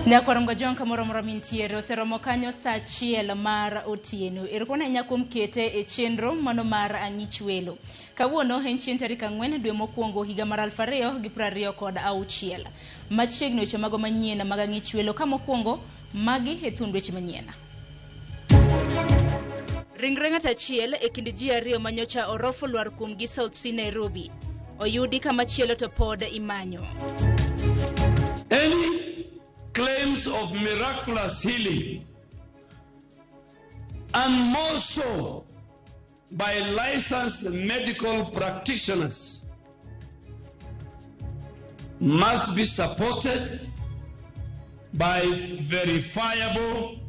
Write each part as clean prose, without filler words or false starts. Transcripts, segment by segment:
Nyakwarongo jonka moro mintiere oseromo kanyo saa achiel mar otieno. Irkona nyakum kete e chenro mano mar ang'ich welo. Kawuono en chieng' tarik 4 dwe mokwongo higa mar 2026. Machiegni weche mago manyien mag ang'ich welo ka mokwongo magi e thund weche manyien. Ringre ng'at achiel e kind ji ariyo manyocha orofo lwar kuomgi South Sea Nairobi. Oyudi kama chielo to pod imanyo. Claims of miraculous healing, and more so by licensed medical practitioners, must be supported by verifiable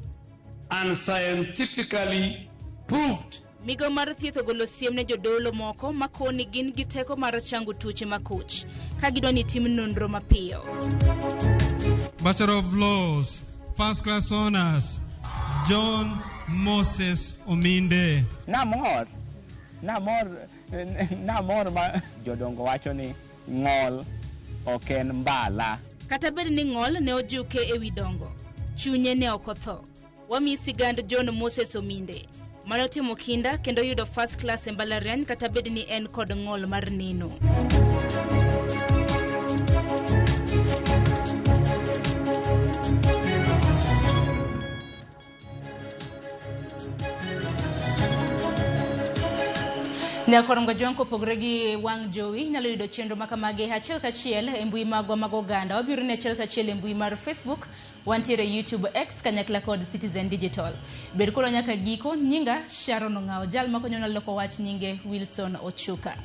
and scientifically proved. Migo mar thieth ogolo siem ne jodolo moko makoni gin gi teko mar chango tuoche makoch ka gidwani tim nonro mapiyo. Bachelor of Laws, First Class Honors, John Moses Ominde. Namor ma jodongo wacho ni ng'ol oken mbala. Kata bed ni ng'ol ne ojuke e wi dongo, chunye ne okotho. Wami sigand John Moses Ominde. Mano timo kinda kendo yudo first class e mbalariany kata bed ni en kod ng'ol mar neno. Nyakwarongo jonko pogre gi wang jowi nyalo yudo chenro makamage achiel kachiel e mbui magwa mag oganda. Wabiro ne achiel kachiel e mbui mar Facebook, wantiere YouTube, X kanyakla kod Citizen Digital. Bed koro nyaka giko. Nyinga Sharon Ong'ao, jal makonyona loko wach nyinge Wilson Ochuka.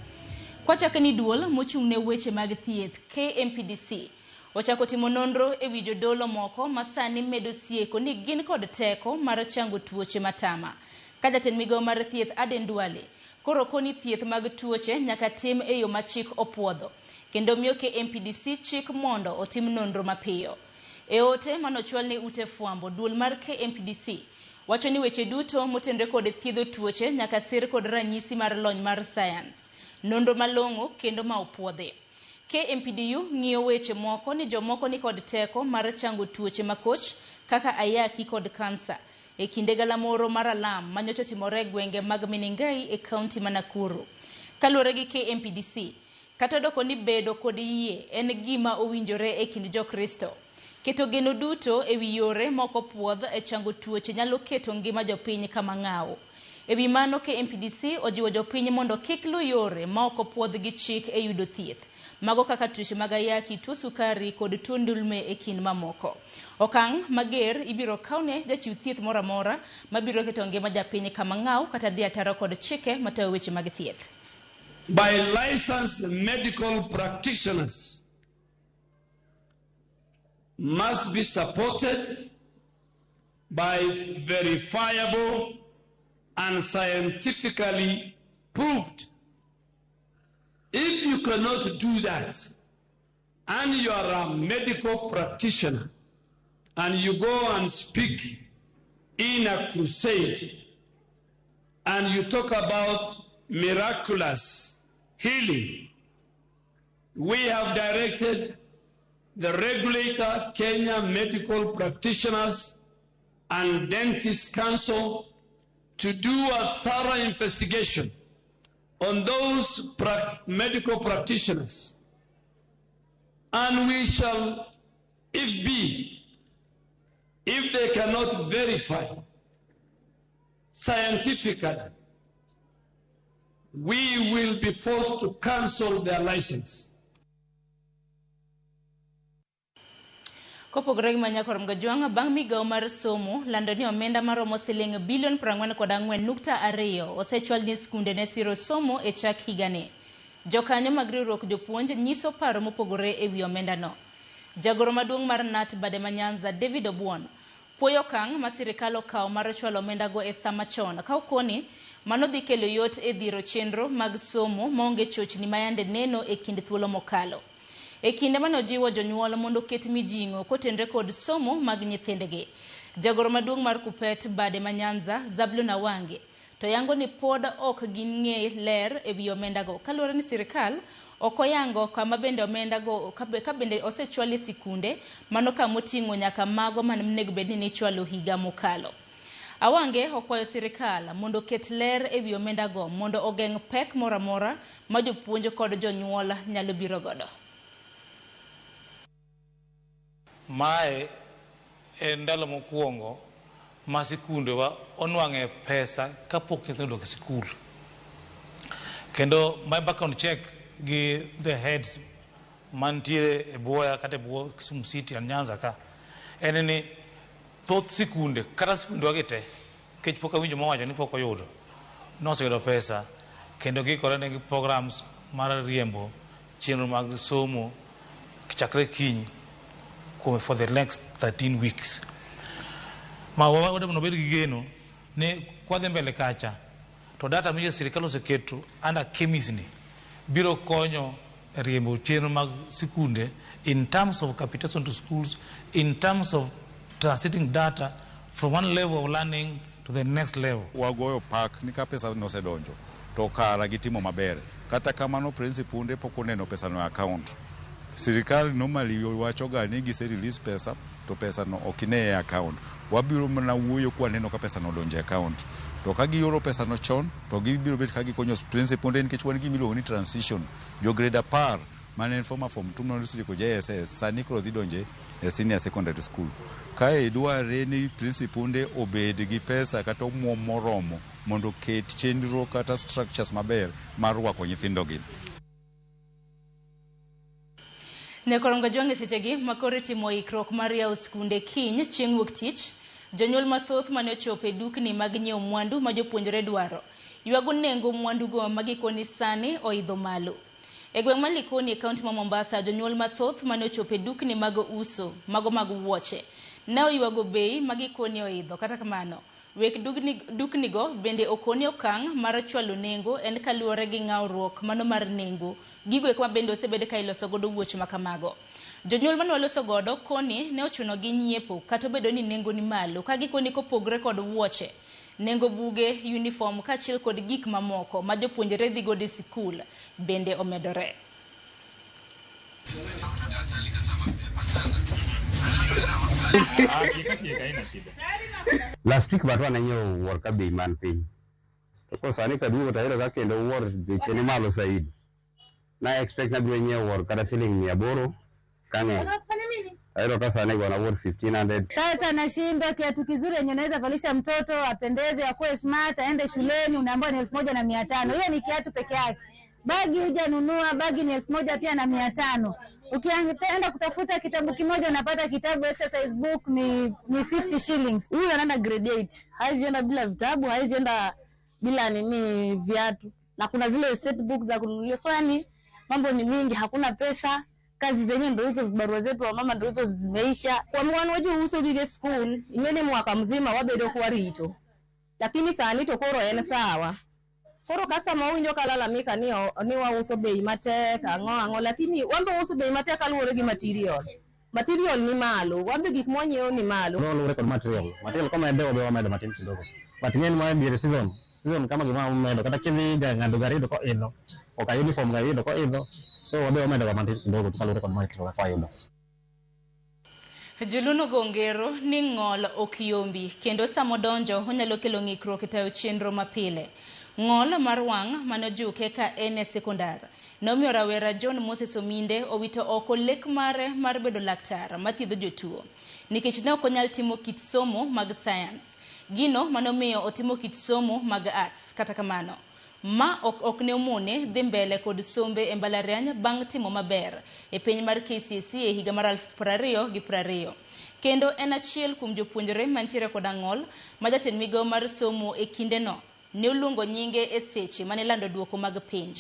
Kwachake ni duol mochung' ne weche mag thieth KMPDC ochako timo nonro e wi jodolo moko masani medo sieko ni gin kod teko mar chango tuoche matama. Ka jatend migawo mar thieth Aden Duale koro koni thieth mag tuoche nyaka tim e yo ma chik opuodho kendo miyo KMPDC chik mondo otim nonro mapiyo. E ote manochwal ne ute fwambo, duol mar KMPDC wacho ni weche duto motenre kod thiedho tuoche nyaka sir kod ranyisi mar lony mar science, nonro malong'o kendo ma opuodhe. KMPDU ng'iyo weche moko ni jomoko ni kod teko mar chango tuoche makoch kaka ayaki kod kansa e kinde galamoro mar alam manyocha timore gwenge mag Menengai e kaunti ma Nakuru. Kaluwore gi KMPDC, kata doko ni bedo kod yie en gima owinjore e kind jokristo. Keto geno duto e wi yore moko puodh e chango tuoche nyalo keto ngima jopiny kama ng'awo. E wi mano KMPDC ojiwo jopiny mondo kik lu yore ma ok opuodh gi chik e yudo thieth. Mago kaka tuoche mag ayaki, tuo sukari kod tuo ndulme e kind mamoko. Okang' mager ibiro kaune jachiw thieth mora mora mabiro keto ngima japiny kama ng'aw kata dhi ataro kod chike matayo weche mag thieth. By licensed medical practitioners must be supported by verifiable and scientifically proved. If you cannot do that, and you are a medical practitioner, and you go and speak in a crusade, and you talk about miraculous healing, we have directed the regulator, Kenya Medical Practitioners and Dentists Council, to do a thorough investigation on those medical practitioners. And we shall, if they cannot verify scientifically, we will be forced to cancel their license. Kopogre gi Nyakwarongo jwang' bang' migawo mar somo lando ni omenda maromo siling bilion 44.2 osechwal ni skunde ne siro somo e chak higani. Jokanyo mag riwruok jopuonj nyiso paro mopogore e wi omenda no. Jagoro maduong' mar NAT Bade Manyanza David Obuon puoyo okang' ma sirikal okawo mar chwalo omenda go e sama chon ka okoni mano dhi kelo yot e dhiro chenro mag somo maonge chochni mayande neno e kind thuolo mokalo. E kinde manojiwo jonyuol mondo ket mijing'o kotenre kod somo mag nyithindgi. Jagoro maduong' mar Kupet Bade Manyanza Zablon Awange to yango ni pod ok ging'e ler e wi omenda go kaluwore ni sirikal okoyango kama bende omenda go ka bende osechwali sikunde mano kamoting'o nyaka mago man nego bedni ni chwalo higa mokalo. Awange okwayo sirikal mondo ket ler ewi omenda go mondo ogeng' pek moramora ma jopuonj kod jonyuol nyalo biro godo. Mae en ndalo mokwongo ma sikunde wa onwang'e pesa kapok nyithindo odok e sikul. Kendo my background check gi the heads mantiere e Buoya kata e Buo Kisumu City and Nyanza ka en ni thoth sikunde kata sikunde wa gite kech pok awinjo mowacho ni pok oyudo noseyudo pesa kendo gikore ne gi programs mar riembo chenro mag somo chakre kiny for the next 13 weeks. Ma wade mondo bed gi geno ne kwadhi mbele kacha to data miyo sirikal oseketo under KEMIS ni biro konyo riembo chenro mag sikunde in terms of capitation to schools, in terms of transiting data from one level of learning to the next level. Wagoyo pak ni ka pesa nosedonjo to kara gitimo maber. Kata kamano principunde pok oneno pesa no account. Sirikal normally wacho ga ni gise release pesa to pesa no okine e account. Wabiro mana wuoyo kwa neno ka pesa no donje account. To ka giyoro pesa no chon to gibiro bet ka gikonyo principunde nikech wan gimiluongo ni transition. Jo grade 10 mane former form 2 university ko JSS sani koro dhi donje e senior secondary school. Kae dware ni principunde obed gi pesa kata omuom moromo mondo ket chenro kata structures maber mar rwako nyithindo gi. Ne koronga jonge sechegi makore timo ikruok mar yawo skunde kiny chieng' wuok tich, jonyuol mathoth mane ochopo e dukni mag nyiewo mwandu ma jopuonjre dwaro ywago nengo mwandu go magikoni sani oidho malo. E gweng' ma Likoni e kaunti ma Mombasa, jonyuol mathoth mane ochopo e dukni mag uso mago mag wuoche ne oywago bei magikoni oidho. Kata kamano wek dukni go bende okoni okang' mar chwalo nengo en kaluwore gi ng'awruok mano mar nengo gigo eka bende osebed ka iloso godo wuoche makamago. Jonyuol mane waloso godo koni ne ochuno gi nyiepo kata obedo ni nengo ni malo ka gikoni kopogre kod wuoche, nengo buge, uniform kaachiel kod gik mamoko ma jopuonjre dhi godo e sikul bende omedore. Last week batwa na nyiewo wuor ka bei man piny. To ko sani ka duogo tayudo ka kendo wuor beche ni malo saidi. Na expect na biro nyiewo wuor kata shilingi 800 kang'eny. Ayudo ka sani gona wuor 1500. Sasa nashindwa kiatu kizuri yenye naweza valisha mtoto apendeze akuwe smart aende shuleni unaambiwa ni 1500. Hiyo ni kiatu peke yake. Bagi hujanunua, bagi ni 1000 pia na 500. Ukienda kutafuta kitabu kimoja unapata kitabu exercise book ni 50 shillings. Huyu anaenda grade 8. Haizi enda bila vitabu, haizi enda bila nini viatu. Na kuna zile set book za kununulia. So yani mambo ni mingi, hakuna pesa. Kazi zenye ndio hizo, barua zetu wa mama ndio hizo zimeisha. Kwa mwana waju uso gige school, imene mwaka mzima wabedo kuwa rito. Lakini sani to koro ene sawa. Koro customer winjo kalalamika ni wa uso bei matek ang'o lakini wambe uso bei matek kaluwore gi material ni malo, wambe gik mwanyiewo ni malo. No luwore kod material kama ende obewa medo matin kidogo. But ng'eny ma diere season kama gima medo kata kidhi ng'ado gari ko idho oka uniform gari ko idho, so obewa medo matin kidogo kaluwore kod material kwa yudo. Joluno gongero ni ng'ol ok yombi kendo samodonjo onyalo kelo ng'ikruok e tayo chenro mapile. Ng'ol mar wang' manojuke ka ene sekondar nomiyo rawera John Moses Ominde owito oko lek mare mar bedo laktar mathiedho jotuo nikech ne ok onyal timo kit somo mag science, gino manomiyo otimo kit somo mag arts. Kata kamano ma ok ne omone dhi mbele kod sombe e mbalariany bang' timo maber e piny mar KCSE e higa mar 2020. Kendo en achiel kuom jopuonjre mantiere kod ng'ol ma jatend migawo mar somo e kindeno ne oluongo nyinge e seche mane lando duoko mag penj.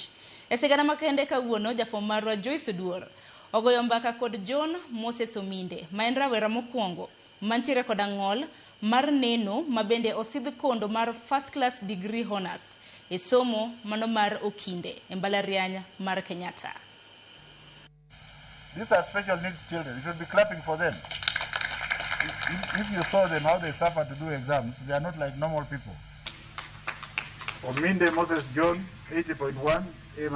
E sigana makende kawuono jafwambo marwa Joyce Oduor ogoyo mbaka kod John Moses Ominde ma en rawera mokwongo mantiere kod ng'ol mar neno ma bende osidh kondo mar first class degree honors e somo mano mar Okinde e mbalariany mar Kenyatta. These are special needs children. You should be clapping for them. If you saw them how they suffer to do exams, they are not like normal people. Ominde Moses John, 80.1, A-,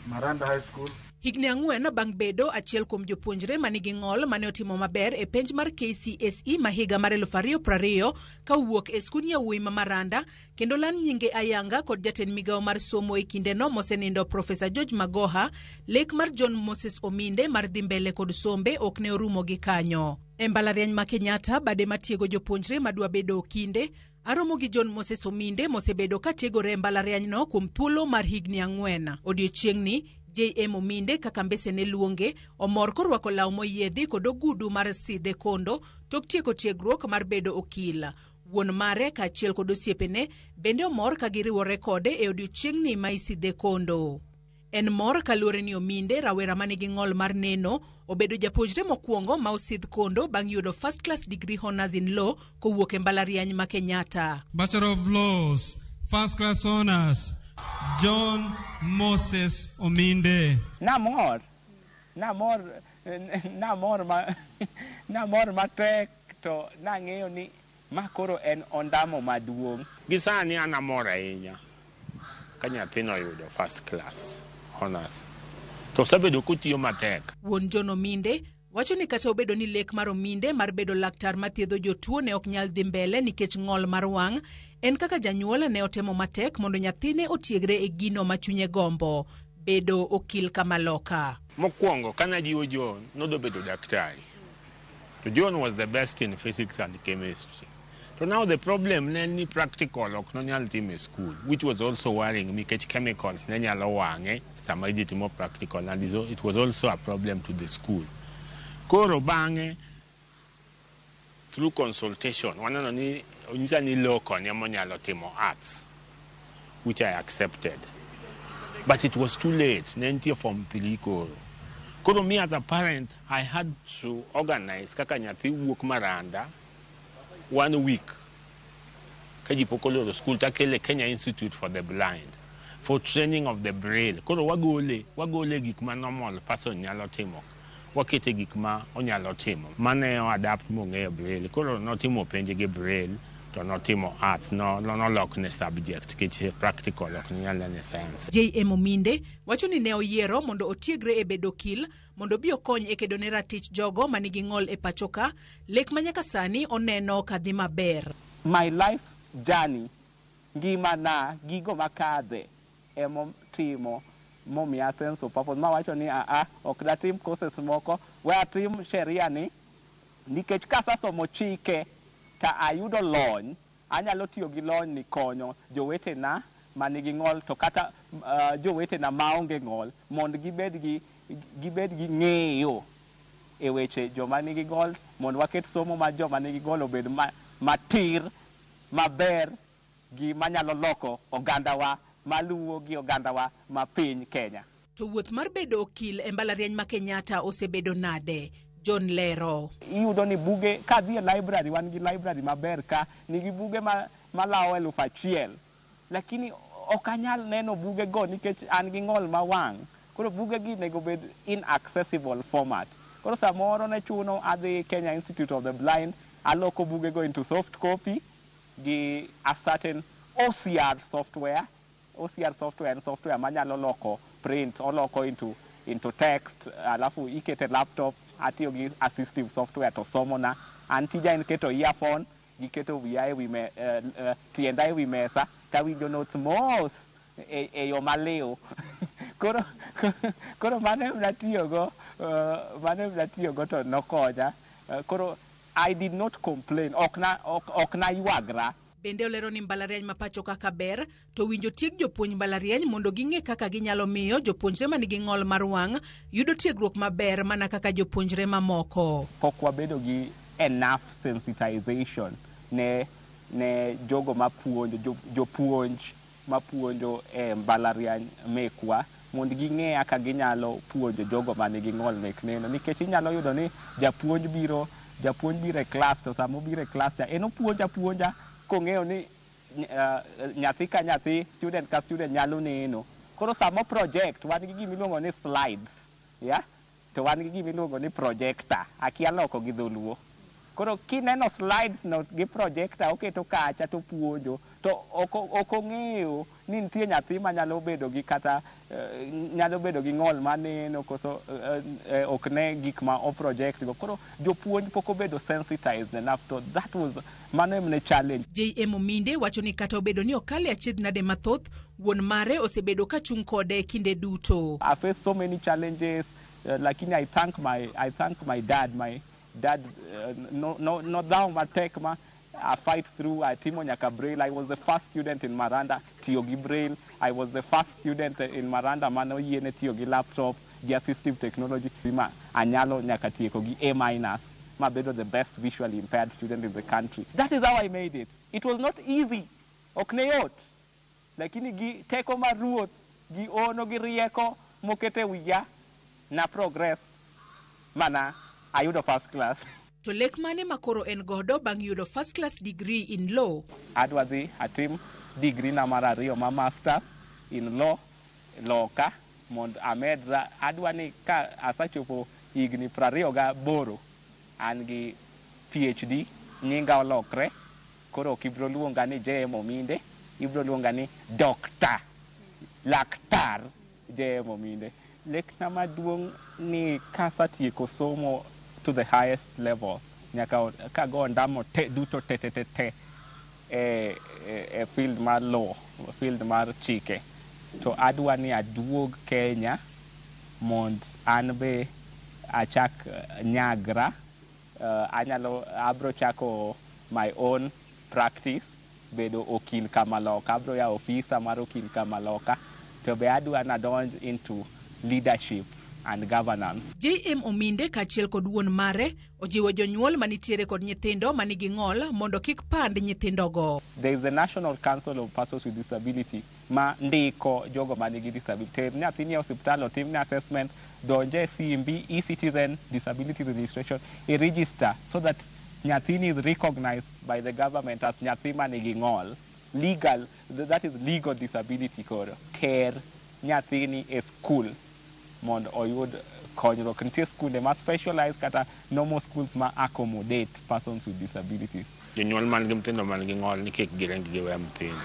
Maranda High School. Higni 4 bang' bedo achiel kuom jopuonjre manigi ng'ol mane otimo maber e penj mar KCSE ma higa mar 2020 ka owuok e skund yawuoyi ma Maranda, kendo lan nyinge ayanga kod jatend migawo mar somo e kindeno mosenindo Profesa George Magoha, lek mar John Moses Ominde mar dhi mbele kod sombe ok ne orumo gi kanyo. E mbalariany ma Kenyatta bade matiego jopuonjre madwa bedo kinde, aromo gi John Moses Ominde mosebedo ka tiegore e mbalariany no kuom thuolo mar higni 4. Odiochieng'ni JM Ominde kaka mbese ne luonge omor korwako law moyiedhi kod ogudu mar sidhe kondo tok tieko tiegruok mar bedo okil. Wuon mare kaachiel kod osiepene bende omor ka giriwore kode e odiochieng'ni ma isidhe kondo. En mor kaluwore ni Ominde, rawera manigi ng'ol mar neno, obedo japuonjre mokwongo ma osidh kondo bang' yudo first class degree honors in law kowuok e mbalariany ma Kenyatta. Bachelor of Laws, first class honors, John Moses Ominde. Namor matek to nang'eyo ni makoro en ondamo maduong'. Gisani an amor ahinya ka nyathino oyudo first class honors. To osebedo kotiyo matek. Wuon John Ominde wacho ni kata obedo ni lek mar Ominde mar bedo laktar mathiedho jotuo ne ok nyal dhi mbele nikech ng'ol mar wang', en kaka janyuol ne otemo matek mondo nyathine otiegre e gino ma chunye gombo, bedo okil kama loka. Mokwongo kana jiwo John nodo bedo daktari. To John was the best in physics and chemistry. So now the problem ni practical ok no nyal time school, which was also worrying me because chemicals ne nyalo wange sama idhi timo practical, and it was also a problem to the school. Koro bange through consultation waneno ni onyisa ni loko ne monyalo timo arts, which I accepted, but it was too late. Nentie form 3 koro me as a parent I had to organize kaka nyathi wuok Maranda 1 week kajipokolo school takele Kenya Institute for the Blind for training of the braille. Koro wagole gik ma normal person nyalo timo, wakete gik ma onyalo timo mane adapt mong'eyo braille. Koro notimo penje gi braille to notimo arts, no lok ne subject kich practical ok nyalo ne science. JM Ominde wacho ni ne oyiero mondo otiegre e bedo okil mondo bi okony e kedo ne ratich jogo manigi ng'ol e pachoka, lek manyaka sani oneno kadhi maber. My life journey, ngimana, gigo makadhe emo timo momiya sense of purpose. Ma wacho ni ok datim courses moko, we atim sheria ni nikech kasasomo chike ta ayudo lony, anyalo tiyo gi lony ni konyo jowetena manigi ng'ol to kata jowetena maonge ng'ol mondo gibed gi ng'eyo e weche joma nigi ng'ol, mondo waket somo ma joma nigi ng'ol obed matir, maber, gi manyalo loko ogandawa maluwo gi ogandawa ma piny Kenya. To wuoth mar bedo okil e mbalariany ma Kenyatta osebedo nade? John lero. Iyudo ni buge ka dhi e library, wan gi library maber ka nigi buge malawo 1,000, lakini ok anyal neno buge go nikech an gi ng'ol ma wang'. Koro buge gi nego bed inaccessible format. Koro samoro ne chuno adhi Kenya Institute of the Blind, aloko buge go into soft copy gi a certain OCR software. OCR software and software manyalo loko print, oloko into text, alafu ikete laptop, atiyo gi assistive software to somona. Antija en keto earphone, giketo wiya tienda e wi mesa, kawinjo notes mos e yo maleo. Koro mane mnatiyogo to nokonya. Koro I did not complain, ok na yuagra. Bende olero ni mbalariany ma pachoka ka ber to winjo tieg jopuonj mbalariany mondo ging'e kaka ginyalo miyo jopuonjre manigi ng'ol mar wang' yudo tiegruok maber mana kaka jopuonjre mamoko. Pok wabedo gi enough sensitization ne jogo jopuonj mapuonjo e mbalariany mekwa mondo ging'e kaka ginyalo puonjo jogo manigi ng'ol mek neno, nikech inyalo yudo ni japuonj biro e klas, to sama obiro e klas en opuonja kong'eyo ni nyathi ka nyathi, student ka student nyalo neno. Koro samo project, wan gi gimiluongo ni slides, to wan gi gimiluongo ni projector, akia loko gi dholuo. Koro kineno slides no gi projector oketo kacha to puonjo, to okong'eyo ni nitie nyathi ma nyalo bedo gi kata nyalo bedo gi ng'ol maneno koso ok ne gik ma o project go koro jopuonj pok obedo sensitized enough to that was mano emne challenge. JM Ominde wacho ni kata obedo ni okale achiedh nade mathoth wuon mare osebedo ka chung kode kinde duto. I faced so many challenges lakini I thank my dad no down matek ma I fight through Timo nyaka Braille. I was the first student in Maranda Tiogi Braille. I was the first student in Maranda mano yene Tiogi laptop gi assistive technology ma anyalo nyaka tieko gi A- ma bedo the best visually impaired student in the country. That is how I made it. It was not easy. Ok ne yot. Lakini gi teko mar ruoth gi ono gi rieko mokete wiya na progress mana ayudo first class. To lek mane makoro en godo bang' yudo first class degree in law? Adwa dhi atim degree na mar ariyo ma master in law loka mondo amedra. Adwa ni ka asachopo higni 28 an gi PhD nyinga olokre koro ok ibro luonga ni JM Ominde, ibro luonga ni laktar JM Ominde. Lekna maduong' ni kasatieko somo to the highest level nyaka kago ndamo duto te field mar law, field mar chike, to adwa ni aduog Kenya mond an be achak nyagra. Abro chako my own practice bedo okil kamaloka, abro ya ofisa mar okil kamaloka, to be adwa na donj into leadership and governance. JM Ominde kachiel kod wuon mare ojiwo jonyuol manitiere kod nyithindo manigi ng'ol mondo kik pand nyithindogo. There is the National Council of Persons with Disability ma ndiko jogo manigi disability. Nyathini e hospital otimne assessment, donje CMB, e-Citizen Disability Registration, register so that nyathini is recognized by the government as nyathi manigi ng'ol. Legal, that is legal disability koro. Ter nyathini e school mondo oyud konyruok. Nitie skunde ma specialized kata normal schools ma accommodate persons with disabilities. Jonyuol man gi nyithindo man gi ng'ol ni kik girengi giwe nyithindo.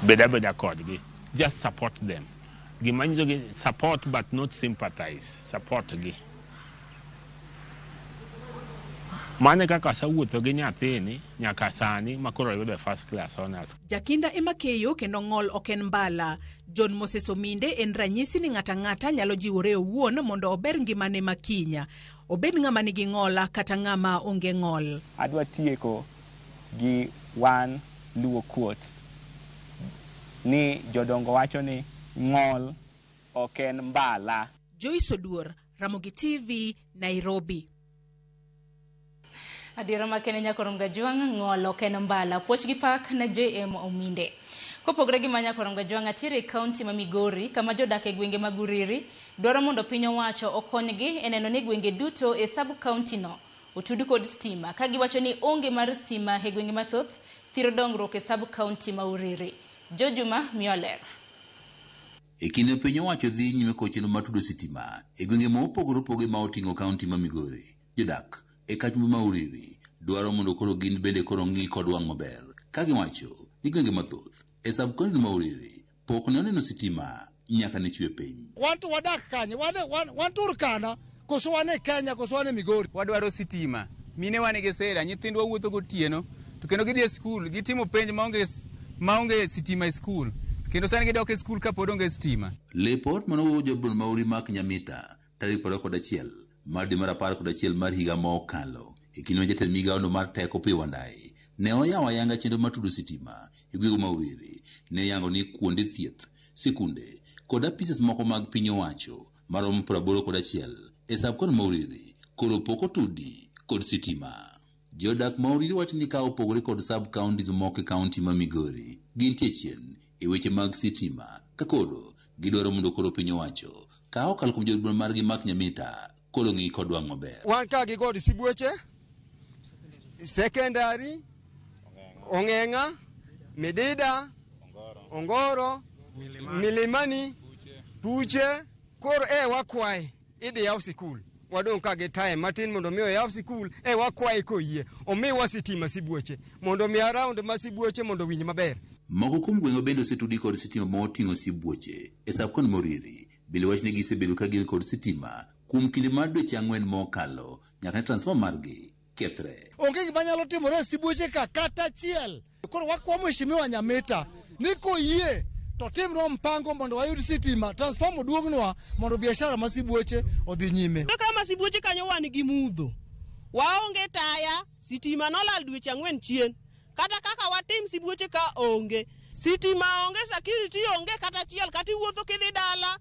Beda kodgi. Just support them. Gimanyiso gi support but not sympathize. Support gi. Mane kaka sawuotho gi nyathini nyaka sani makoro yudo first class honors. Jakinda ema keyo kendo ng'ol ok en mbala. John Moses Ominde en ranyisi ni ng'ata nyalo jiwore owuon mondo ober ngimane makinya. Obed ng'ama nigi ng'ola kata ng'ama onge ng'ol. Adwa tieko gi one Luo quote ni jodongo wacho ni ng'ol ok en mbala. Joyce Oduor, Ramogi TV, Nairobi. Adiera makene nyakorom gajwang' ng'ol ok en mbala. Puoch gi pak na JM Ominde. Kopogre gi manyakorom gajwang' atiere e kaunti ma Migori kama jodak e gwenge mag Uriri dwaro mondo piny owacho okonygi e neno ni gwenge duto e sub county no otud kod stima ka giwacho ni onge mar stima e gwenge mathoth thiro dongruok e sub county ma Uriri. Jojuma Mioler. E kinde piny owacho dhi nyime kocheno matudo sitima e gwenge ma opogore ma oting'o kaunti ma Migori, jodak e kachumbi ma Uriri dwaro mondo koro gin bende koro ng'i kod wang' maber ka giwacho ni gwenge mathoth e sub county ma Uriri pok ne oneno sitima nyaka ne chwe piny. Wanto wadak kanye wan Turkana koso wan e Kenya koso wan e Migori. Wadwaro sitima, mine wan gi sera, nyithindwa wuotho gotieno to kendo gidhi e skul gitimo penj maonge sitima e skul kendo sani gidok e skul kapod onge sitima. Lipot manowuoyo jobron ma Uri mak Nyamita tarik 21 mar dwe mar 11 mar higa ma okalo e kinde ma jatend migawono mar teko Opiyo Wandayi ne oyawo ayanga chenro mar tudo sitima e gwenge ma Uriri. Ne yango ni kuonde thieth, sikunde kod apisas moko mag piny owacho maromo 81 e sub county ma Uriri koro pok otudi kod sitima. Jodak ma Uriri wacho ni ka opogore kod sub counties moko e kaunti ma Migori gintie chien e weche mag sitima ka koro gidwaro mondo koro piny owacho ka okalo kuom jobron margi mak Nyamita koro ng'i kod wang' maber. Wan ka gi kod Sibuoche, Secondary, Ong'eng'a, Medida, Ongoro, Milimani, Puche, koro wakwaye idhi yaw sikul. wadong ka gitaye matin mondo miyo yaw sikul wakwaye koyie omiwa sitima sibuoche mondo mi around masibuoche mondo winj maber. Moko kuom gweng'o bende osetudi kod sitima ma oting'o sibuoche e Sapkon Moriri bile wach ni gisebedo ka gin kod sitima kuom kinde mar dweche 4 mokalo nyaka ne transform margi kethre. Onge gima nyalo timore sibuoche ka kata achiel. Koro wakwa mheshimiwa Nyamita ni koyie to timno mpango mondo wayud sitima transform duognwa mondo biashara masibuoche odhi nyime. Kaka masibuoche kanyo wan gi mudho. Waonge taya, sitima nolal dweche 4 chien. Kata kaka watim sibuoche ka onge. Sitima onge, security onge kata achiel, kata iwuotho kidhi dala.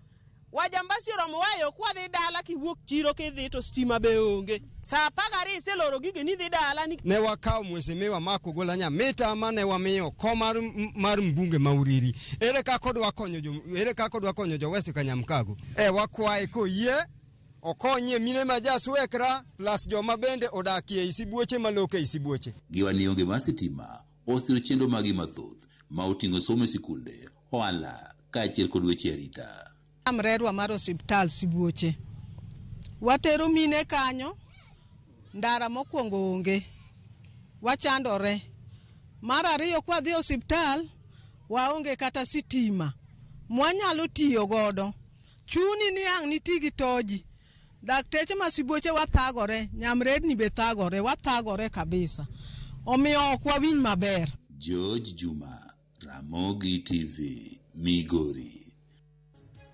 Wajambasi oromo wayo kwa dhi dala kiwuok chiro kidhi to sitima be onge. Saa 12 iseloro gige ni dhi dala ni. Ne wakaw mheshimiwa Makogola Nyamita mane wamiyo komar mar mbunge Mauriri. Ere kaka odwa konyo jo West Kanyamkago. Wakwaye koyie okonye mine majaswekra plus joma bende odakie isibuoche maloke isibuoche. Giwani onge masitima osiro chenro magi mathoth ma oting'o somo sikunde, ohala kaachiel kod weche arita. Amrerwa mar osiptal sibuoche. Watero mine kanyo, ndara mokwongo onge. Wachandore. Mar ariyo kwa dhi osiptal, waonge kata sitima. Mwanyalo tiyo godo. Chuni ni ang' niti gi toji. Dakteche masibuoche wathagore, Nyamredni be thagore, wathagore kabisa. Omiyo ok wawinj maber. George Juma, Ramogi TV, Migori.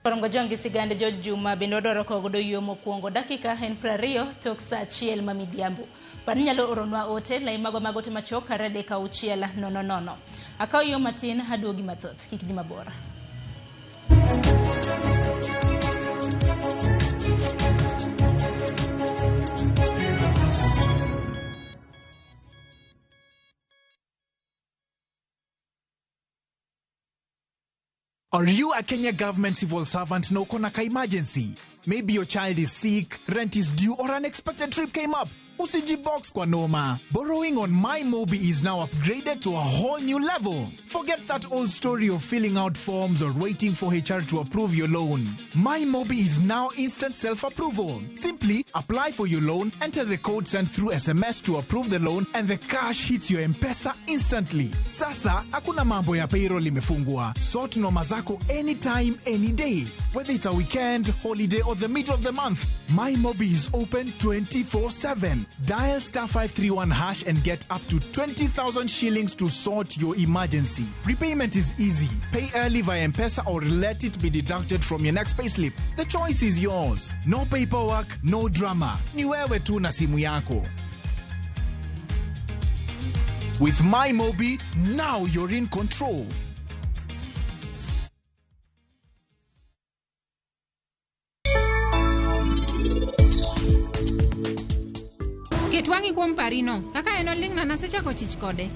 Korongo jongi sigande George Juma bende odoro kogodo yo mokwongo dakika 20 tok saa 1 mamidhiambo. Pan nyalo oronwa ote lai mago machok karade ka uchiela nono. Akaw yo matin haduogi mathoth kik dhi mabora. Are you a Kenya government civil servant no konaka emergency? Maybe your child is sick, rent is due, or unexpected trip came up. Usiji box kwa noma. Borrowing on MyMobi is now upgraded to a whole new level. Forget that old story of filling out forms or waiting for HR to approve your loan. MyMobi is now instant self-approval. Simply apply for your loan, enter the code sent through SMS to approve the loan, and the cash hits your M-Pesa instantly. Sasa, hakuna mambo ya payroll imefungwa. Sort noma zako anytime, any day. Whether it's a weekend, holiday, or the middle of the month, MyMobi is open 24/7. Dial *531# and get up to 20,000 shillings to sort your emergency. Repayment is easy. Pay early via M-Pesa or let it be deducted from your next payslip. The choice is yours. No paperwork, no drama. Ni wewe tu na simu yako. With MyMobi, now you're in control. Ketwangi kuom parino, kaka eno ling na nasechako chich kode.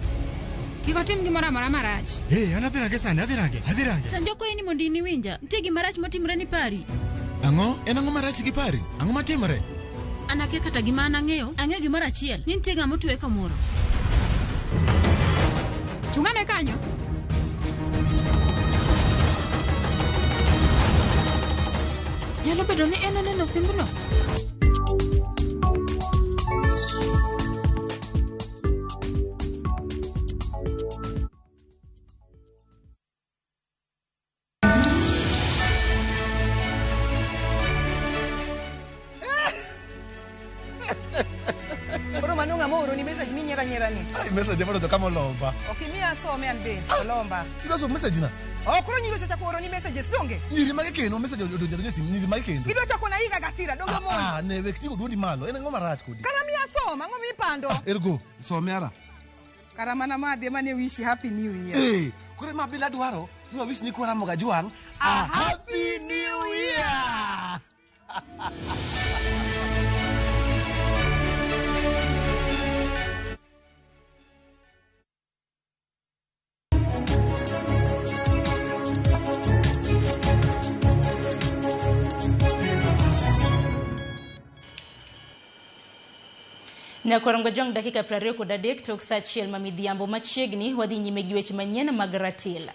Kiko tim gimora marach. Anadhirange sani, adhirange. Sanjoko eni mondi ni winja, ntie gimarach motimre ni pari. Ang'o? En ang'o marach gi pari? Ang'o matimre? Anakia kata gima ang'eyo gimora achiel, ni ntie ng'ama otwe kamoro. Chungane kanyo. Nyalo bedo ni en oneno simbno. Message modo kama lomba. Okimia some anbe lomba. Kilo so message na. Kuro nyiro chacha kuoro ni messages donge. Nyiri mage keno message odonjere sim nyiri mage keno. Kidwa chako na higa gasira donge mono. Ne vekti duodi malo. En ngoma rach kodi. Kana mia soma ngo mi pando. Ergo some ara. Karamana madhe mane wish happy new year. Kure mabila dwaro. Ni wish ni kwara moga juang. Happy new year. Na korongo jong dakika 23 tok saa 1 mamidhiambo machiegni wadhi nyime gi weche manyien mag ratila.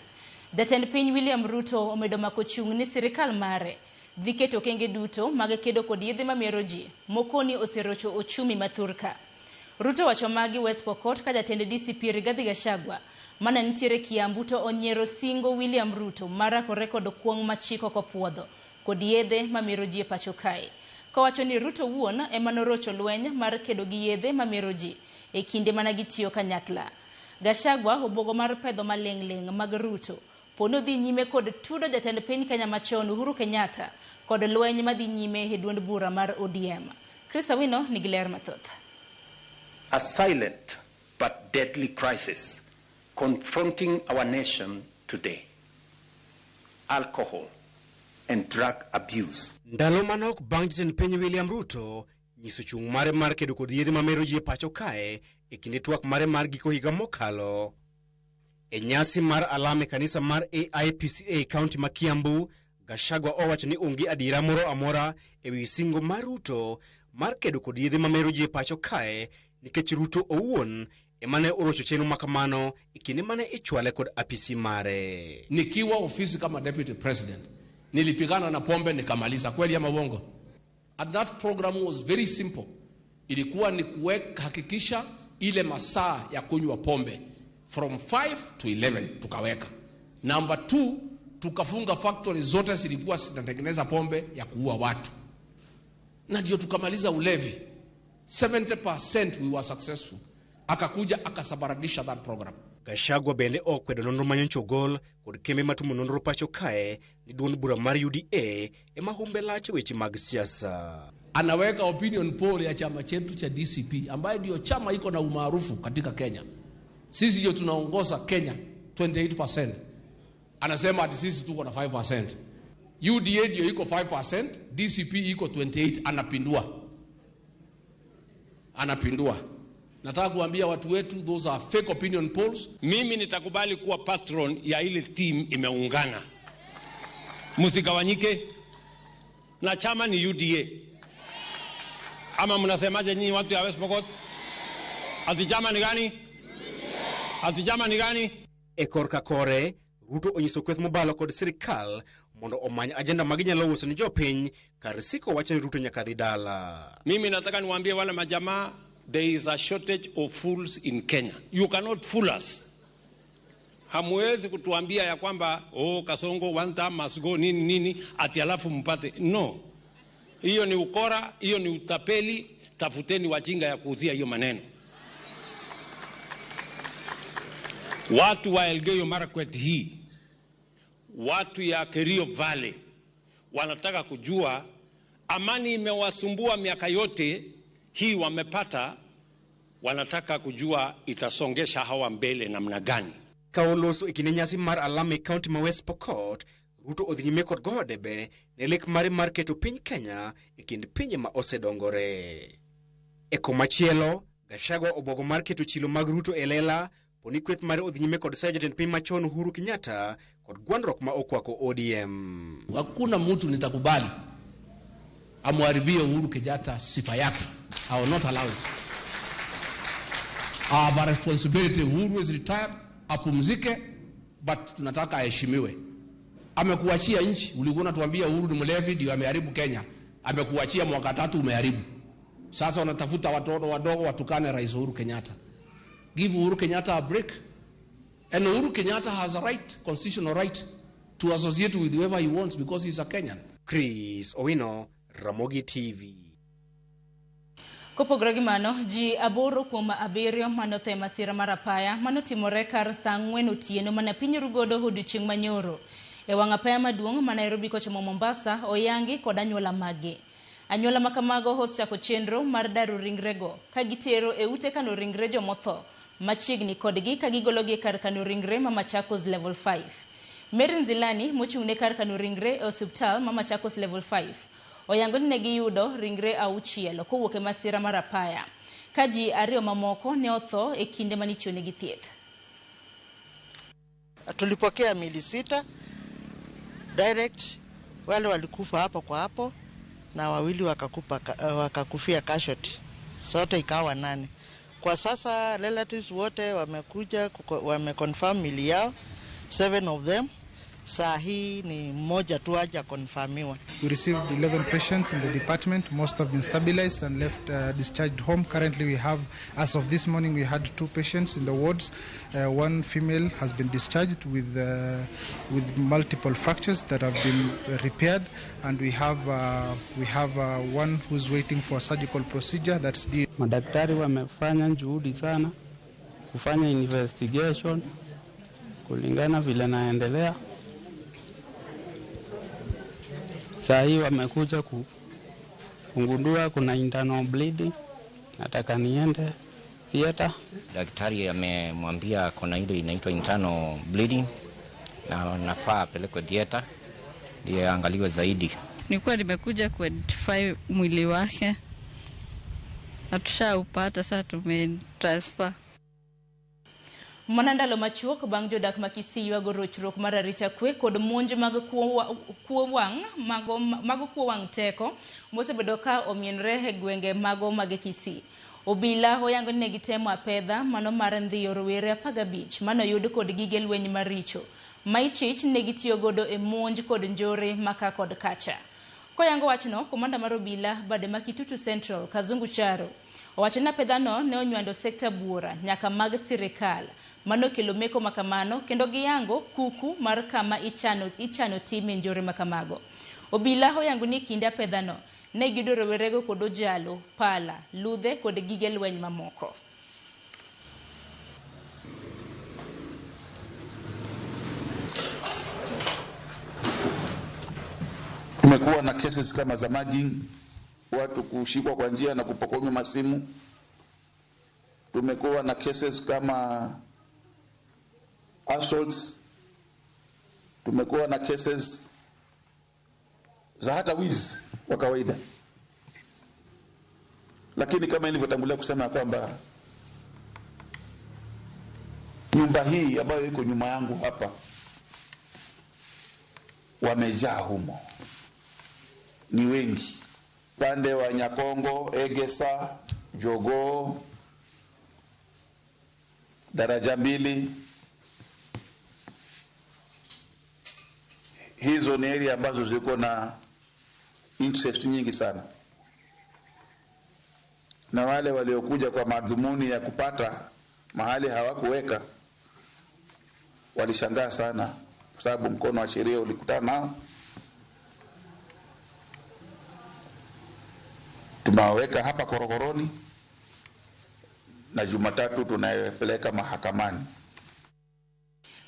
Jatend piny William Ruto omedo mako chung ni sirikal mare Dhiketo okenge duto mag kedo kod yedhe mamero ji mokoni oserocho ochumi mathurka. Ruto wacho magi West Pokot ka jatend DCP Rigathi Gachagua mana nitiere Kiambu to onyiero singo William Ruto marakore kod kuong machiko kopuodho kod yedhe mamero ji e pacho kae. Kawacho ni Ruto wuon ema norocho lweny mar kedo gi yedhe mamero ji e kinde mana gitiyo kanyakla. Gachagua obogo mar pedho maleng'leng' mag Ruto pono dhi nyime kod tudo jatend piny Kenya machon Uhuru Kenyatta kod lweny madhi nyime e duond bura mar ODM. Chris Awino nigi ler mathoth. A silent but deadly crisis confronting our nation today. Alcohol and drug abuse. Ndalo manok bang' jatend piny William Ruto nyiso chung' mare mar kedo kod yedhe mamero ji e pacho kae e kinde twak mare mar giko higa mokalo. E nyasi mar alame kanisa mar AIPCA kaunti ma Kiambu, Gachagua owacho ni onge adiera moro amora e wi singo mar Ruto mar kedo kod yedhe mamero ji e pacho kae nikech Ruto owuon emane orocho chenro makamano e kinde mane ichwale kod apisi mare. Nikiwa ofisi kama deputy president nilipigana na pombe nikamaliza, kweli ama uongo? And that program was very simple. Ilikuwa ni kuhakikisha ile masaa ya kunywa pombe from 5 to 11 tukaweka. Number 2, tukafunga factory zote zilikuwa zinatengeneza pombe ya kuua watu. Na ndio tukamaliza ulevi. 70% we were successful. Akakuja akasabaradisha that program. Gachagua bende okwedo nonro manyoncho gol kod kembe matumo nonro pacho kae ni duond bura mar UDA ema humbe lach weche mag siasa. Anaweka opinion poll ya chama chetu cha DCP ambaye ndio chama iko na umaarufu katika Kenya. Sisi ndio tunaongoza Kenya 28%. Anasema ati sisi tuko na 5%. UDA ndio iko 5%, DCP iko 28%. Anapindua. Nataka kuambia watu wetu, those are fake opinion polls. Mimi nitakubali kuwa patron ya ile team imeungana. Musigawanyike. Na chama ni UDA. Ama mnasemaje nyinyi watu ya West Pokot? Ati chama ni gani? Ati chama ni gani? E korka kore, Ruto onyiso kweth mobalo kod sirikal mondo omany agenda maginyalo uso ni jopiny kar siko wacho ni Ruto nyaka dhi dala. Mimi nataka niwaambie wale majamaa, there is a shortage of fools in Kenya. You cannot fool us. Hamwezi kutuambia ya kwamba Kasongo one time must go nini ati alafu mpate. No. Hiyo ni ukora, hiyo ni utapeli. Tafuteni wajinga ya kuuzia hiyo maneno. Watu wa Elgeyo Marakwet hii, watu ya Kerio Valley wanataka kujua amani imewasumbua miaka yote hii wamepata, wanataka kujua itasongesha hawa mbele namna gani. Kaoloso ikine nyasi mar alame county ma West Pokot, Ruto odhinyime kod godebe ne lek mare mar keto piny Kenya ikind pinje ma osedongore. E komachielo, Gachagua obogo mar keto chilo mag Ruto e lela, poni kweth mare odhinyime kod sayo jatend piny machon Uhuru Kenyatta kod gwandruok ma okwako ODM. Hakuna mtu nitakubali amharibie Uhuru Kenyatta sifa yake. I will not allow it. I have a responsibility. Uhuru is retired, apumzike, but tunataka aheshimiwe. Amekuachia nchi, ulikuwa unatuambia Uhuru ni mlevi ndio ameharibu Kenya. Amekuachia mwaka 3 umeharibu. Sasa wanatafuta watoto wadogo watukane Rais Uhuru Kenyatta. Give Uhuru Kenyatta a break. And Uhuru Kenyatta has a right, constitutional right, to associate with whoever he wants because he's a Kenyan. Chris Owino, Ramogi TV. Kopogore gi mano, ji aboro kuom abiriyo manotho e masira mar apaya manotimore kar saa 4 otieno mana piny Rugodo odiechieng' manyoro. E wang' apaya maduong' ma Nairobi kochomo Mombasa oyangi kod anyuola mage. Anyuola makamago osechako chenro mar daro ringrego ka gitero e ute kano ringre jomotho machiegni kodgi ka gigologi kar kano ringre ma Machakos level 5. Mary Nzilani mochung'ne kar kano ringre e osiptal ma Machakos level 5 oyango ni ne giyudo ringre 6 kowuok e masira mar apaya ka ji 2 mamoko ne otho e kinde manichione gi thieth. Tulipokea mili 6 direct, wale walikufa hapo kwa hapo na 2 wakakufia casualty, sote ikawa 8. Kwa sasa relatives wote wamekuja wameconfirm mili yao 7 of them, saa hii ni mmoja tu haja konfirmiwa. We received 11 patients in the department. Most have been stabilized and left discharged home. Currently we have, as of this morning, we had 2 patients in the wards. One female has been discharged with multiple fractures that have been repaired, and we have one who's waiting for a surgical procedure that's due. Madaktari wamefanya juhudi sana kufanya investigation kulingana vile naendelea. Saa hii wamekuja kugundua kuna internal bleeding, nataka niende theater. Daktari amemwambia kuna ile inaitwa internal bleeding na nafaa apelekwe theater ndio angaliwe zaidi. Nilikuwa nimekuja kuidentify mwili wake. Hatushaupata, sasa tumetransfer. Manandalo machuok bang' jodak ma Kisii yuago rochruok mar arita kwe kod monj mag kuo wang' teko mosebedo ka omienre e gwenge mago mag Kisii. Obila oyango ni gitemo apedha mano mar ndhiyo rowere 15 manoyud kod gige lweny maricho ma ichich ne gitiyo godo e monj kod njore maka kod kacha. Koyango wachno, komanda mar obila bade ma Kitutu Central Kazungu Charo owacho ni apedhano ne onywando sekta buora nyaka mag sirikal mano kelo meko makamano kendo giyango kuku mar kama ichano time njore makamago. Obila oyango ni kinde apedhano ne gido rowerego kod ojalo, pala, ludhe kod gige lweny mamoko. Tumekuwa na cases kama za mugging, watu kushikwa kwa njia na kupokonywa masimu. Tumekuwa na cases kama assaults. Tumekuwa na cases za hata wizi wa kawaida. Lakini kama nilivyotangulia kusema kwamba nyumba hii ambayo iko nyuma yangu hapa wamejaa humo, ni wengi. Pande wa Nyakongo, Egesa, Jogoo, Daraja Mbili, hizo ni area ambazo ziko na interest nyingi sana, na wale waliokuja kwa madhumuni ya kupata mahali hawakuweka walishangaa sana, kwa sababu mkono wa sheria ulikutana nao. Tumeweka hapa korokoroni na Jumatatu tunayepeleka mahakamani.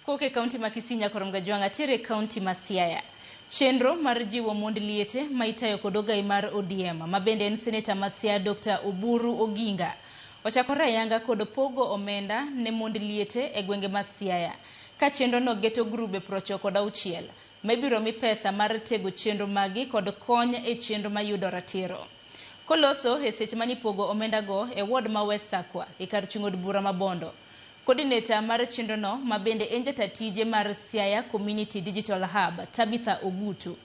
Koke kaunti makisinya koromgajwanga tire kaunti masiaya. Chenro mar jiwo mond liete maitayo kodoga imar ODM mabende en seneta Masia Dr. Oburu Oginga ochakore yanga kod pogo omenda ne mond liete e gwenge Masiaya ka chenro no geto grube procho kod auchiel mebiro mi pesa mar tego chenro magi kod kony e chenro mayudo ratiro. Koloso e seche mani pogo omenda go e ward ma West Sakwa e kar chung'od bura Mabondo. Coordinator mar chenro no mabende en jatatije mar Siaya Community Digital Hub Tabitha Ogutu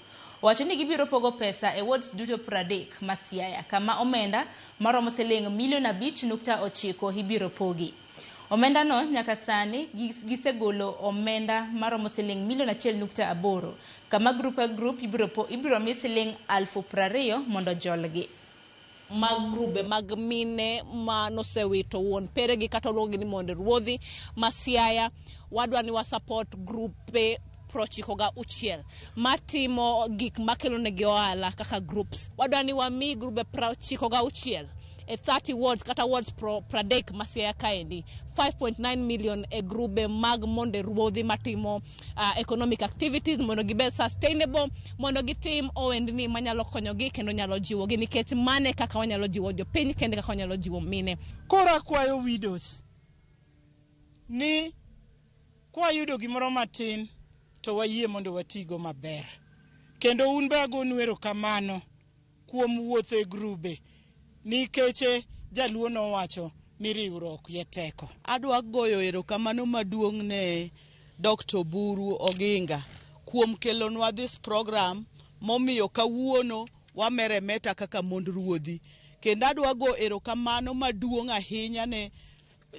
owacho ni gibiro pogo pesa e wards duto 30 ma Siaya kama omenda maromo siling $5.9 ibiro pogi. Omenda no nyaka sani gisegolo omenda maromo siling $1.8 kama group ka group ibiro mi siling 20,000 mondo jolgi. Mag grube mag mine ma nosewito wuon peregi kata oluongi ni monde ruodhi Masiaya wadwa ni wa support grupe prochikoga uchiel matimo gik makelo negi ohala kaka groups. Wadwa ni wami grube prochikoga uchiel e 30 wards kata wards pradek Masiaya kaendi 5.9 million e grube mag monde ruodhi matimo economic activities mondo gibe sustainable mondo gitim ohendni manyalo konyogi kendo nyalo jiwogi nikech mane kaka wanyalo jiwo jopiny kendo kaka wanyalo jiwo mine. Kora kwayo widows ni kwa yudo gimoro matin to wayie mondo watigo maber kendo un be agonu erokamano kuom wuotho e grube nikech jaluo nowacho ni riwruok yeteko. Adwa goyo erokamano maduong' ne Dr. Oburu Oginga kuom kelonwa this program momiyo kawuono wameremeta kaka mond ruodhi. Kendo adwa go erokamano maduong' ahinya ne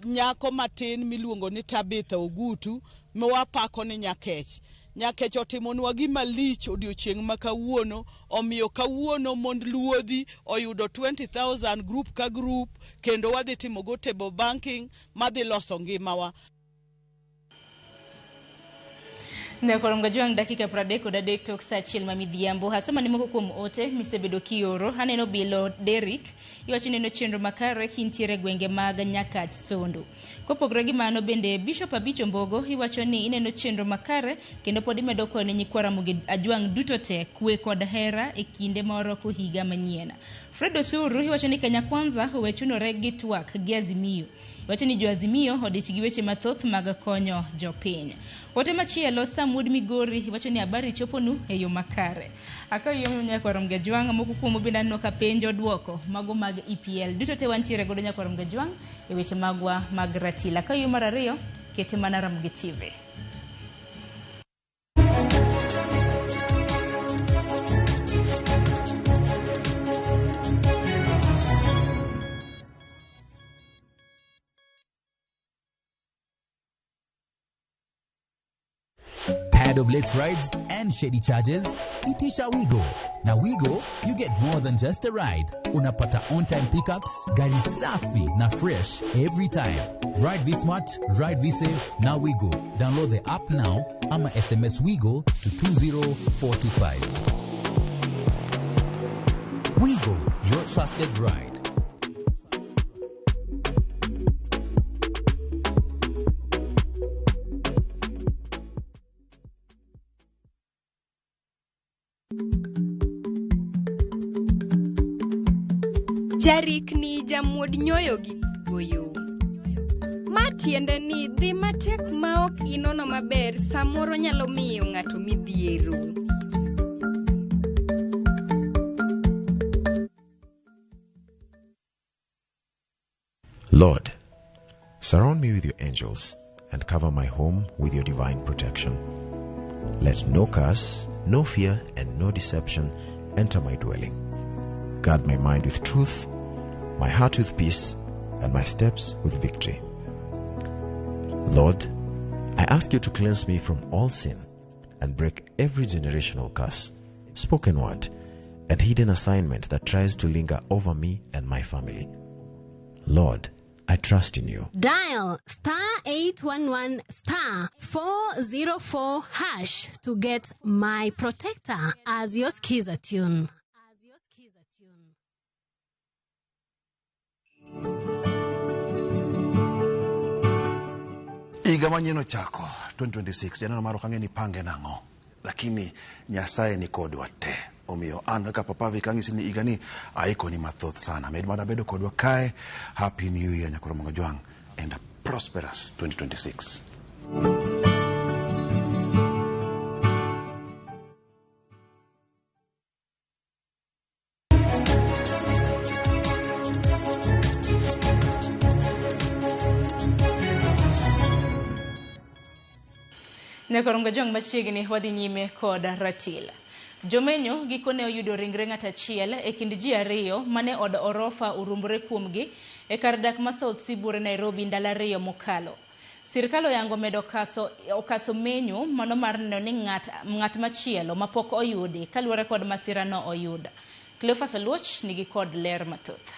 nyako matin miluongo ni Tabitha Ogutu mwapako ni Nyakech. nyakech otimonwa gima lich odiochieng' ma kawuono, omiyo kawuono mond luodhi oyudo 20,000 group ka group, kendo wadhi timogo table banking madhi loso ngimawa. Nyakorom Gajwang' dakika 33 tok saa achiel mamidhiambo. Hasema ni moko kuom ote misebedo kioro. Aneno Bilo Derrick iwacho neno chenro makare kintiere gwenge mag Nyakach Sondu. Kopogore gi mano bende Bishop Abicho Mbogo iwacho ni ineno chenro makare kendo pod imedo kone nyikwara mugi Ajwang' duto te kwe kod hera e kinde moroko higa manyien. Fred Osuru iwacho ni Kenya Kwanza owechunore gi twak gi Azimio. Iwacho ni jo Azimio odich gi weche mathoth mag konyo jopiny. Ote machielo Samud Migori iwacho ni habari choponu e yo makare. Akayo Nyakorom Gajwang' moko kuom benda no ka penjo duoko mago mag EPL. Duto te wantiere godo Nyakorom Gajwang' e weche magwa mag ratila. Akayo mar ariyo kete mana Ramogi TV. Tired of late rides and shady charges? Itisha Wigo. Now Wigo, you get more than just a ride. Unapata on-time pickups, gari safi na fresh every time. Ride V-Smart, ride V-Safe, now Wigo. Download the app now, ama SMS Wigo to 20425. Wigo, your trusted ride. Jarik ni jamuod nyoyo gi goyo. Matiende ni dhi matek maok inono maber samoro nyalo miyo ng'ato midhiero. Lord, surround me with your angels and cover my home with your divine protection. Let no curse, no fear, and no deception enter my dwelling. Guard my mind with truth, my heart with peace, and my steps with victory. Lord, I ask you to cleanse me from all sin and break every generational curse, spoken word, and hidden assignment that tries to linger over me and my family. Lord, I trust in you. Dial *811 *404 hash to get My Protector as your skiza tune. Iga manyeno chako 2026 janeno maro kange ni pange nango, lakini Nyasaye ni kodwa te. Omiyo an kaka papa vikangisi ni iga ni aiko ni mathoth sana. Med mana bedo kodwa kae. Happy New Year Nyakorom Gajwang' and a prosperous 2026. Nyakorom Gajwang' machiegni wadhi nyime kod ratila. Jomenyo gikone oyudo ringre ng'at achiel e kind ji ariyo mane od orofa urumbore kuomgi e kar dak ma South Sibure Nairobi ndalo ariyo mokalo. Sirkal oyango medo okaso menyo mano mar neno ni ng'at machielo mapok oyudi kaluwore kod masira no oyuda. Cleophas Oluoch nigi kod ler mathoth.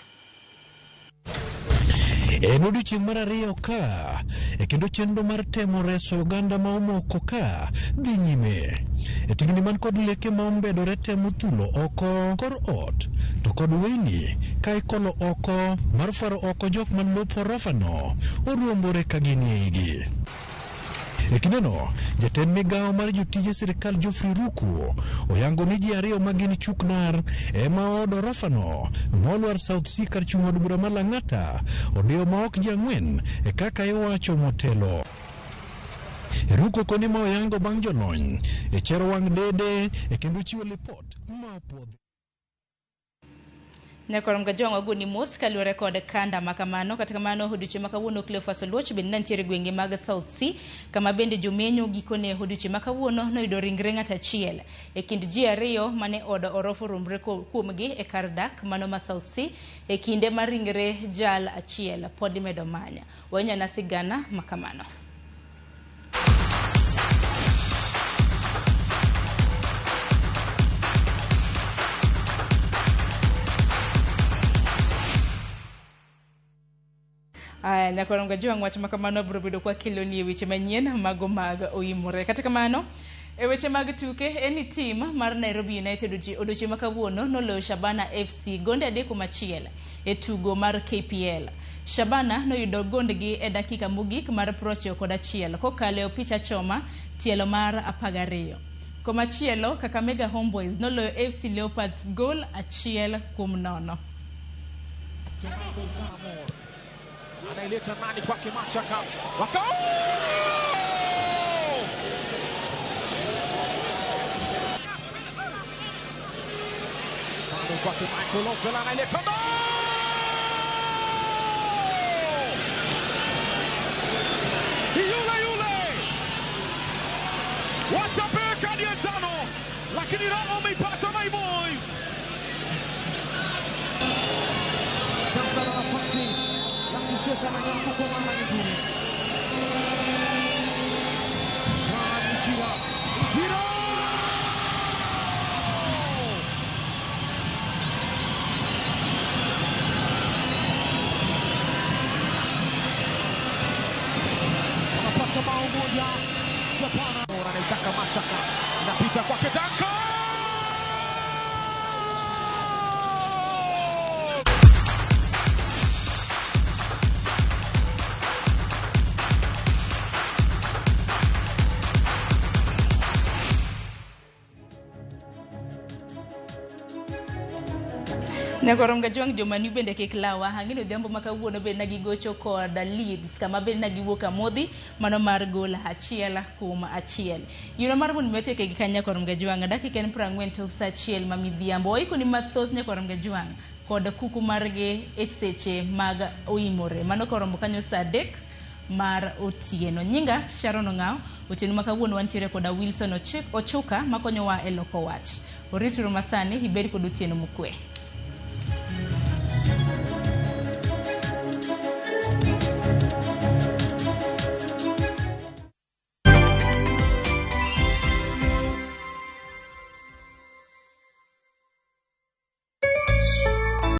En odiochieng' mar ariyo ka kendo chenro mar temo reso oganda ma omoko ka dhi nyime. Tingni man kod leke ma ombedore temo tulo oko kor ot to kod weyni ka ikolo oko mar faro oko jok man lop orofa no oruombore ka gin eigi. E kindeno, jatend migawo mar jotije sirkal Geoffrey Ruku oyango ni ji ariyo magin chuknar ema od orofano molwar South C kar chung' od bura ma Lang'ata odiyo ma ok ji ang'wen kaka iwacho motelo. Ruku koni ma oyango bang' jolony chero wang' dede kendo chiwo lipot ma opuodhi. Nyakorom Gajwang' wagoni mos kaluwore kod kanda makamano. Kata kamano odiochieng' makawuono Cleophas Oluoch bende nitiere gwenge mag South C kama bende jomenyo gikone odiochieng' makawuono noyudo ringre ng'at achiel e kind ji ariyo mane od orofa rumbre kuomgi e kar dak mano ma South C e kinde mar ringre jal achiel pod imedo manya. Wanyana sigana makamano. Nyakoronga Jwang wach makamano biro bedo kwa kelo ni weche manyien mago mag oimore. Kata kamano, e weche mag tuke, eni team mar Nairobi United odiochieng' makawuono noloyo Shabana FC gonde 3-1 e tugo mar KPL. Shabana noyudo gondgi e dakika mogik mar 91 kokalo e picha choma tielo mar 12. Komachielo, Kakamega Homeboys noloyo FC Leopards goal 1-0. Anaileta nani kwake Machaka. Waka! Bado kwake Michael Opel anaileta ndo! Yule! Watapeka ni njano, lakini roho umeipata my boys. Sasa na nafasi kucheka na nyangu kwa mara nyingine. Mchira. Mpira! Wanapata bao moja. Shabana anaitaka Machaka. Inapita kwake Danka. Nyakoronga Jwang jomani bende kik lawa hangino dhiambo makawuono bende nagigocho koda Leeds kama bende nagiwuok amodhi mano mar gol 1-1. Yuno mar mon mete ke gikanya Nyakoronga Jwang dakika 40 tok saa 1 mamidhiambo oiko ni mathoth Nyakoronga Jwang kod kuku marge e seche mag oimore mano korombo kanyo saa 3 mar otieno. Nyinga Sharon Ong'ao. Otieno makawuono wantiere koda Wilson Ochuka makonyowa e loko wach. Orituru masani ibed kod otieno mokwe.